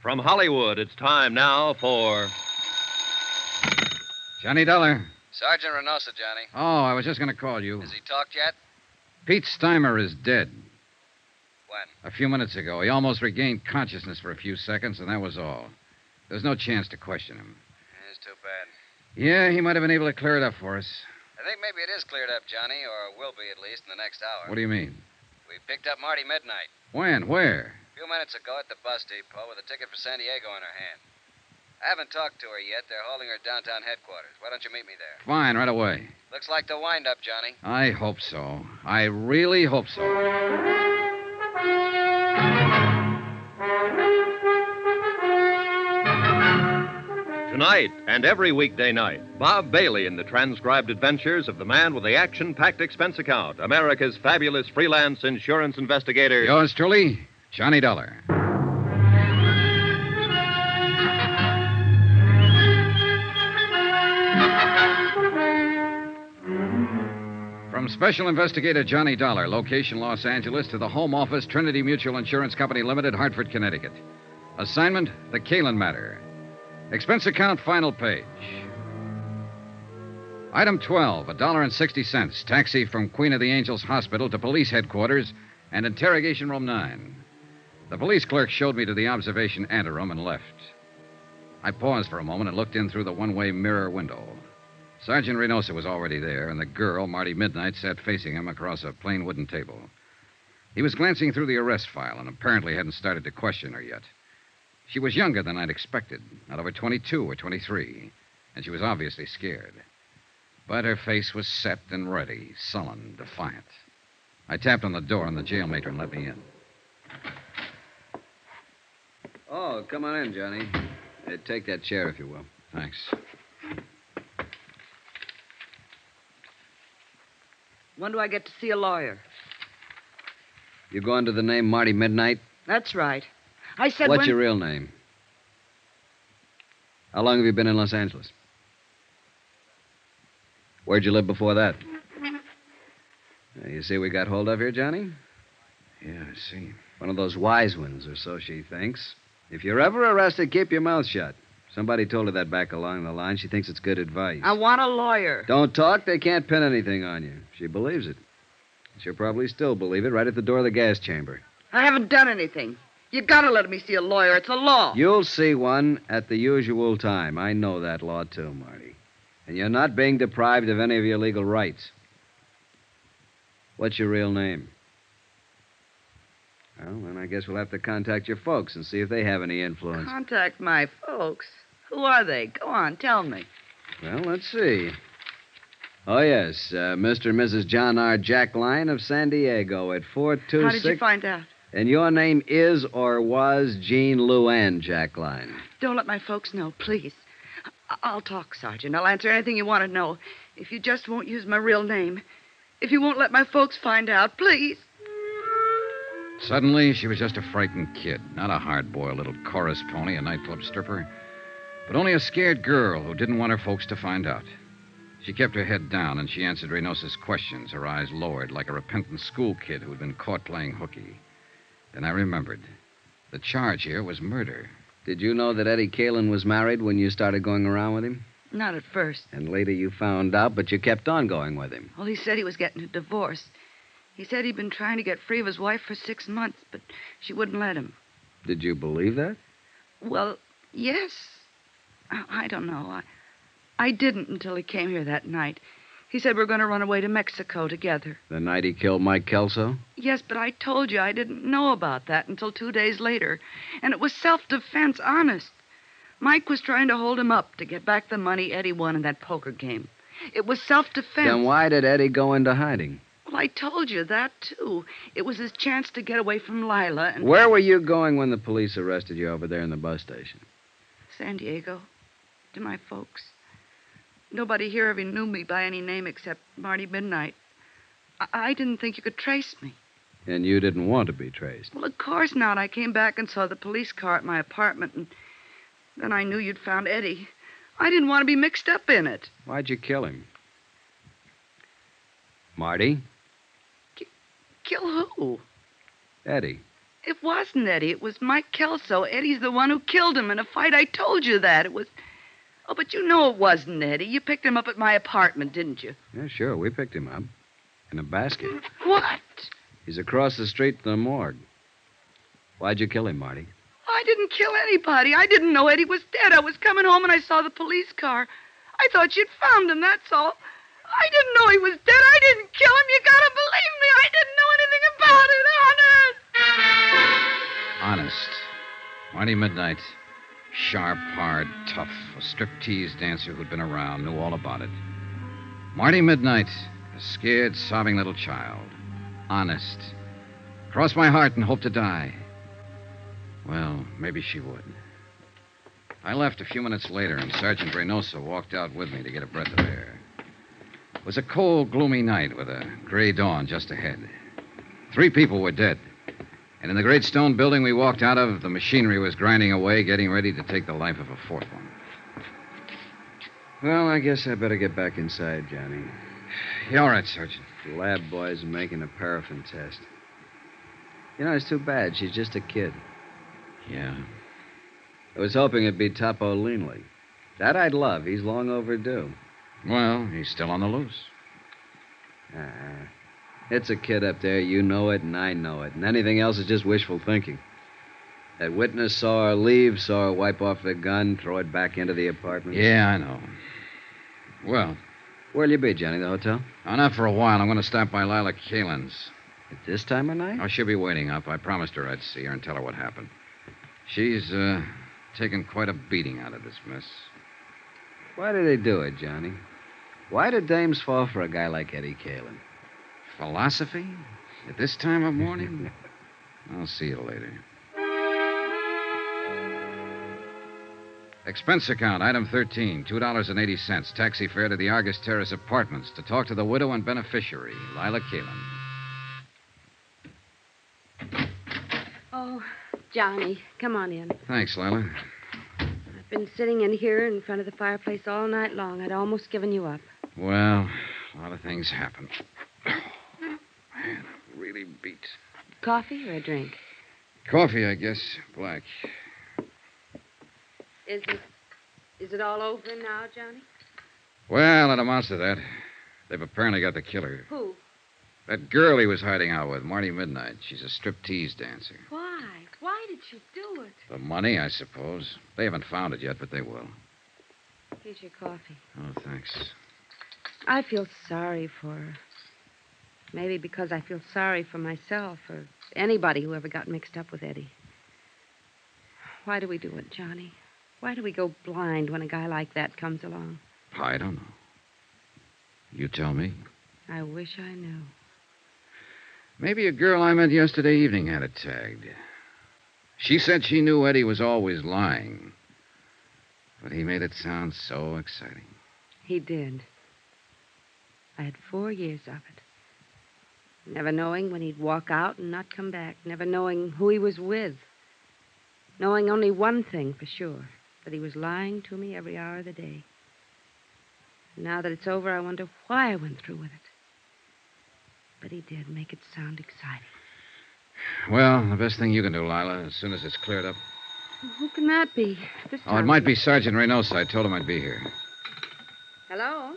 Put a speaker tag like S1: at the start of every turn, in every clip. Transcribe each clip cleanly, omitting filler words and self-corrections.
S1: From Hollywood, it's time now for...
S2: Johnny Dollar.
S3: Sergeant Reynosa, Johnny.
S2: Oh, I was just going to call you.
S3: Has he talked yet?
S2: Pete Steimer is dead.
S3: When?
S2: A few minutes ago. He almost regained consciousness for a few seconds, and that was all. There's no chance to question him.
S3: It's too bad.
S2: Yeah, he might have been able to clear it up for us.
S3: I think maybe it is cleared up, Johnny, or will be at least in the next hour.
S2: What do you mean?
S3: We picked up Marty Midnight.
S2: When? Where?
S3: A few minutes ago at the bus depot with a ticket for San Diego in her hand. I haven't talked to her yet. They're holding her downtown headquarters. Why don't you meet me there?
S2: Fine, right away.
S3: Looks like the wind-up, Johnny.
S2: I hope so. I really hope so.
S1: Tonight and every weekday night, Bob Bailey in the transcribed adventures of the man with the action-packed expense account, America's fabulous freelance insurance investigator.
S2: Yours truly, Johnny Dollar. From Special Investigator Johnny Dollar, location Los Angeles, to the home office, Trinity Mutual Insurance Company Limited, Hartford, Connecticut. Assignment, the Caylin matter. Expense account, final page. Item 12, $1.60. Taxi from Queen of the Angels Hospital to police headquarters and interrogation room 9. The police clerk showed me to the observation anteroom and left. I paused for a moment and looked in through the one-way mirror window. Sergeant Reynosa was already there, and the girl, Marty Midnight, sat facing him across a plain wooden table. He was glancing through the arrest file and apparently hadn't started to question her yet. She was younger than I'd expected, not over 22 or 23, and she was obviously scared. But her face was set and ready, sullen, defiant. I tapped on the door, and the jail matron let me in.
S3: Oh, come on in, Johnny. Take that chair, if you will.
S2: Thanks.
S4: When do I get to see a lawyer?
S3: You go under the name Marty Midnight?
S4: That's right. I said
S3: What's your real name? How long have you been in Los Angeles? Where'd you live before that? You see we got hold of here, Johnny?
S2: Yeah, I see.
S3: One of those wise ones, or so she thinks. If you're ever arrested, keep your mouth shut. Somebody told her that back along the line. She thinks it's good advice.
S4: I want a lawyer.
S3: Don't talk. They can't pin anything on you. She believes it. She'll probably still believe it right at the door of the gas chamber.
S4: I haven't done anything. You gotta let me see a lawyer. It's a law.
S3: You'll see one at the usual time. I know that law, too, Marty. And you're not being deprived of any of your legal rights. What's your real name? Well, then I guess we'll have to contact your folks and see if they have any influence.
S4: Contact my folks? Who are they? Go on, tell me.
S3: Well, let's see. Oh, yes, Mr. and Mrs. John R. Jackline of San Diego at 426...
S4: How did you find out?
S3: And your name is or was Jean Luann Jackline.
S4: Don't let my folks know, please. I'll talk, Sergeant. I'll answer anything you want to know. If you just won't use my real name. If you won't let my folks find out, please.
S2: Suddenly, she was just a frightened kid, not a hard-boiled little chorus pony, a nightclub stripper, but only a scared girl who didn't want her folks to find out. She kept her head down, and she answered Reynosa's questions, her eyes lowered like a repentant school kid who had been caught playing hooky. Then I remembered. The charge here was murder.
S3: Did you know that Eddie Caylin was married when you started going around with him?
S4: Not at first.
S3: And later you found out, but you kept on going with him.
S4: Well, he said he was getting a divorce. He said he'd been trying to get free of his wife for 6 months, but she wouldn't let him.
S3: Did you believe that?
S4: Well, yes. I don't know. I didn't until he came here that night. He said we're going to run away to Mexico together.
S3: The night he killed Mike Kelso?
S4: Yes, but I told you I didn't know about that until 2 days later. And it was self-defense, honest. Mike was trying to hold him up to get back the money Eddie won in that poker game. It was self-defense.
S3: Then why did Eddie go into hiding?
S4: Well, I told you that, too. It was his chance to get away from Lila and...
S3: Where were you going when the police arrested you over there in the bus station?
S4: San Diego. To my folks. Nobody here ever knew me by any name except Marty Midnight. I didn't think you could trace me.
S3: And you didn't want to be traced?
S4: Well, of course not. I came back and saw the police car at my apartment, and then I knew you'd found Eddie. I didn't want to be mixed up in it.
S3: Why'd you kill him? Marty?
S4: Kill who?
S3: Eddie.
S4: It wasn't Eddie. It was Mike Kelso. Eddie's the one who killed him in a fight. I told you that. It was... Oh, but you know it wasn't Eddie. You picked him up at my apartment, didn't you?
S3: Yeah, sure. We picked him up. In a basket.
S4: What?
S3: He's across the street from the morgue. Why'd you kill him, Marty?
S4: I didn't kill anybody. I didn't know Eddie was dead. I was coming home and I saw the police car. I thought you'd found him, that's all. I didn't know he was dead. I didn't kill him. You gotta believe me. I didn't know anything about it, honest.
S2: Honest. Marty Midnight. Sharp, hard, tough. A striptease dancer who'd been around, knew all about it. Marty Midnight. A scared, sobbing little child. Honest. Cross my heart and hope to die. Well, maybe she would. I left a few minutes later, and Sergeant Reynosa walked out with me to get a breath of air. It was a cold, gloomy night with a gray dawn just ahead. 3 people were dead. And in the great stone building we walked out of, the machinery was grinding away, getting ready to take the life of a 4th one.
S3: Well, I guess I better get back inside, Johnny.
S2: You all right, Sergeant?
S3: The lab boys are making a paraffin test. You know, it's too bad. She's just a kid.
S2: Yeah.
S3: I was hoping it'd be Topo Leanley. That I'd love. He's long overdue.
S2: Well, he's still on the loose.
S3: It's a kid up there. You know it, and I know it. And anything else is just wishful thinking. That witness saw her leave, saw her wipe off the gun, throw it back into the apartment.
S2: Yeah, I know. Well...
S3: Where'll you be, Johnny? The hotel?
S2: Oh, not for a while. I'm going to stop by Lila Caylin's.
S3: At this time of night?
S2: Oh, she'll be waiting up. I promised her I'd see her and tell her what happened. She's, taken quite a beating out of this mess.
S3: Why do they do it, Johnny? Why do dames fall for a guy like Eddie Caylin?
S2: Philosophy? At this time of morning? I'll see you later. Expense account, item 13, $2.80. Taxi fare to the Argus Terrace Apartments to talk to the widow and beneficiary, Lila Caylin.
S5: Oh, Johnny, come on in.
S2: Thanks, Lila.
S5: I've been sitting in here in front of the fireplace all night long. I'd almost given you up.
S2: Well, a lot of things happen. Man, I'm really beat.
S5: Coffee or a drink?
S2: Coffee, I guess. Black.
S5: Is it all over now, Johnny?
S2: Well, it amounts to that. They've apparently got the killer.
S5: Who?
S2: That girl he was hiding out with, Marty Midnight. She's a striptease dancer.
S5: Why? Why did you do it?
S2: The money, I suppose. They haven't found it yet, but they will.
S5: Here's your coffee.
S2: Oh, thanks.
S5: I feel sorry for her. Maybe because I feel sorry for myself or anybody who ever got mixed up with Eddie. Why do we do it, Johnny? Why do we go blind when a guy like that comes along?
S2: I don't know. You tell me.
S5: I wish I knew.
S2: Maybe a girl I met yesterday evening had it tagged. She said she knew Eddie was always lying. But he made it sound so exciting.
S5: He did. I had 4 years of it. Never knowing when he'd walk out and not come back. Never knowing who he was with. Knowing only one thing for sure. That he was lying to me every hour of the day. Now that it's over, I wonder why I went through with it. But he did make it sound exciting.
S2: Well, the best thing you can do, Lila, as soon as it's cleared up.
S5: Who can that be? This
S2: Oh, it
S5: time?
S2: might be Sergeant Reynosa. I told him I'd be here.
S5: Hello?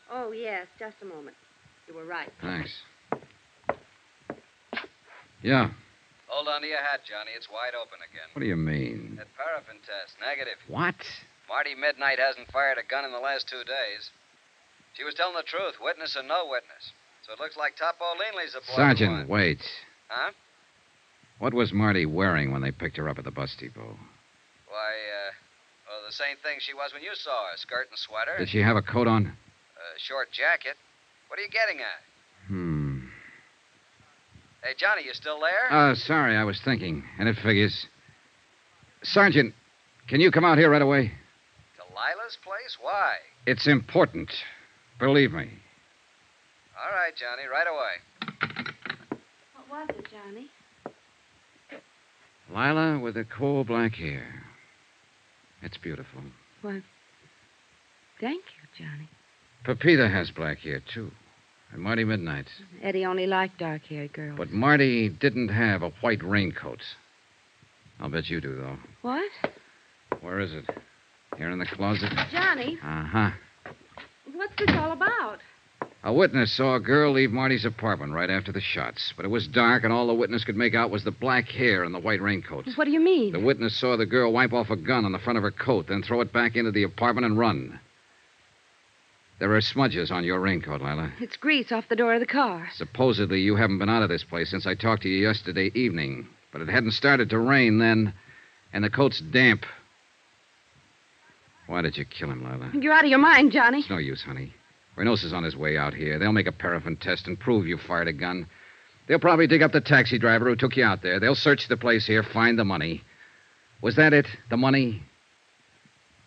S5: Oh, yes, just a moment. You were right.
S2: Thanks. Yeah.
S3: Hold on to your hat, Johnny. It's wide open again.
S2: What do you mean?
S3: That paraffin test, negative.
S2: What?
S3: Marty Midnight hasn't fired a gun in the last 2 days. She was telling the truth, witness or no witness. So it looks like Topo Leanley's the boy.
S2: Sergeant, wait.
S3: Huh?
S2: What was Marty wearing when they picked her up at the bus depot?
S3: Why, well, the same thing she was when you saw her. Skirt and sweater.
S2: Did she have a coat on?
S3: Short jacket. What are you getting at? Hey, Johnny, you still there?
S2: Sorry, I was thinking, and it figures. Sergeant, can you come out here right away?
S3: To Lila's place? Why?
S2: It's important. Believe me.
S3: All right, Johnny, right away.
S5: What was it, Johnny?
S2: Lila with the coal black hair. It's beautiful.
S5: Well, thank you, Johnny.
S2: Pepita has black hair, too. And Marty Midnight.
S5: Eddie only liked dark-haired girls.
S2: But Marty didn't have a white raincoat. I'll bet you do, though.
S5: What?
S2: Where is it? Here in the closet?
S5: Johnny,
S2: Uh-huh.
S5: what's this all about?
S2: A witness saw a girl leave Marty's apartment right after the shots. But it was dark, and all the witness could make out was the black hair and the white raincoat.
S5: What do you mean?
S2: The witness saw the girl wipe off a gun on the front of her coat, then throw it back into the apartment and run. There are smudges on your raincoat, Lila.
S5: It's grease off the door of the car.
S2: Supposedly, you haven't been out of this place since I talked to you yesterday evening. But it hadn't started to rain then, and the coat's damp. Why did you kill him, Lila?
S5: You're out of your mind, Johnny.
S2: It's no use, honey. Reynosa's is on his way out here. They'll make a paraffin test and prove you fired a gun. They'll probably dig up the taxi driver who took you out there. They'll search the place here, find the money. Was that it? The money?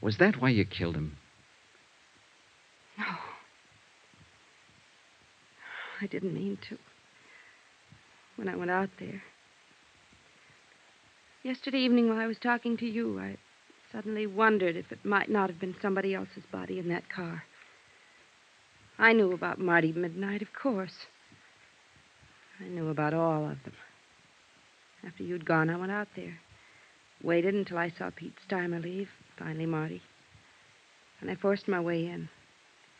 S2: Was that why you killed him?
S5: No. I didn't mean to. When I went out there. Yesterday evening while I was talking to you, I suddenly wondered if it might not have been somebody else's body in that car. I knew about Marty Midnight, of course. I knew about all of them. After you'd gone, I went out there. Waited until I saw Pete Steimer leave. Finally, Marty. And I forced my way in.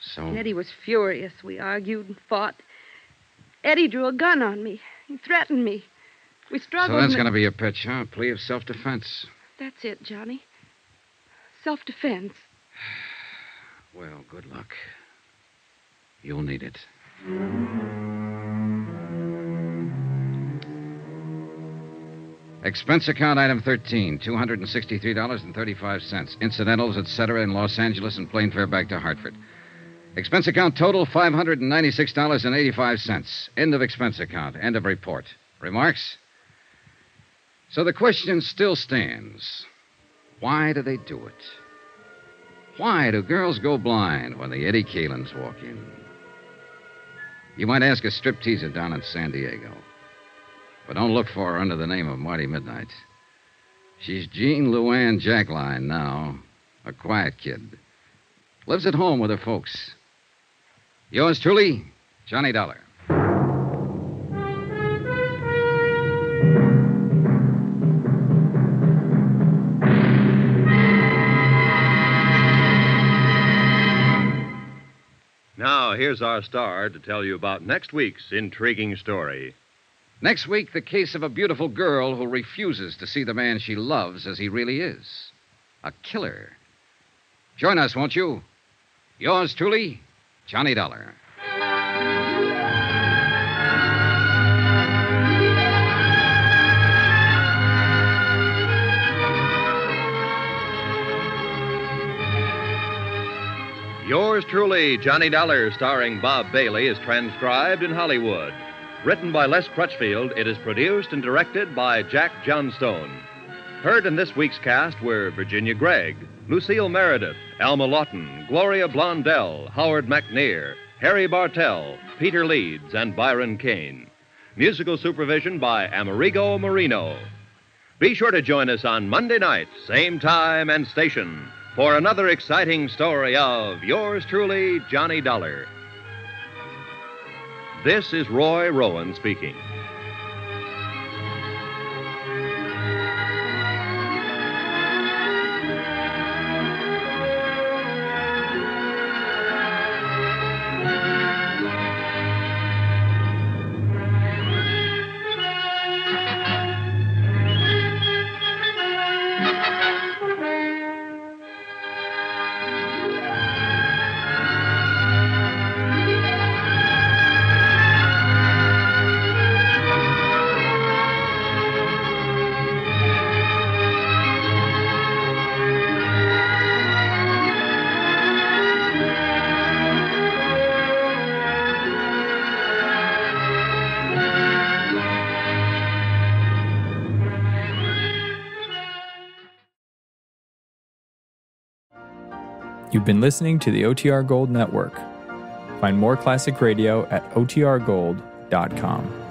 S2: So?
S5: And Eddie was furious. We argued and fought. Eddie drew a gun on me. He threatened me. We struggled.
S2: So that's going to be your pitch, huh? A plea of self-defense.
S5: That's it, Johnny. Self-defense.
S2: Well, good luck. You'll need it. Expense account item 13, $263.35. Incidentals, etc., in Los Angeles and plane fare back to Hartford. Expense account total, $596.85. End of expense account. End of report. Remarks? So the question still stands. Why do they do it? Why do girls go blind when the Eddie Caylins walk in? You might ask a stripteaser down in San Diego. But don't look for her under the name of Marty Midnight. She's Jean Luann Jackline now, a quiet kid. Lives at home with her folks. Yours truly, Johnny Dollar.
S1: Now, here's our star to tell you about next week's intriguing story.
S2: Next week, the case of a beautiful girl who refuses to see the man she loves as he really is. A killer. Join us, won't you? Yours truly, Johnny Dollar.
S1: Yours truly, Johnny Dollar, starring Bob Bailey, is transcribed in Hollywood. Written by Les Crutchfield, it is produced and directed by Jack Johnstone. Heard in this week's cast were Virginia Gregg, Lucille Meredith, Alma Lawton, Gloria Blondell, Howard McNear, Harry Bartell, Peter Leeds, and Byron Kane. Musical supervision by Amerigo Marino. Be sure to join us on Monday night, same time and station, for another exciting story of Yours truly, Johnny Dollar. This is Roy Rowan speaking.
S6: You've been listening to the OTR Gold Network. Find more classic radio at otrgold.com.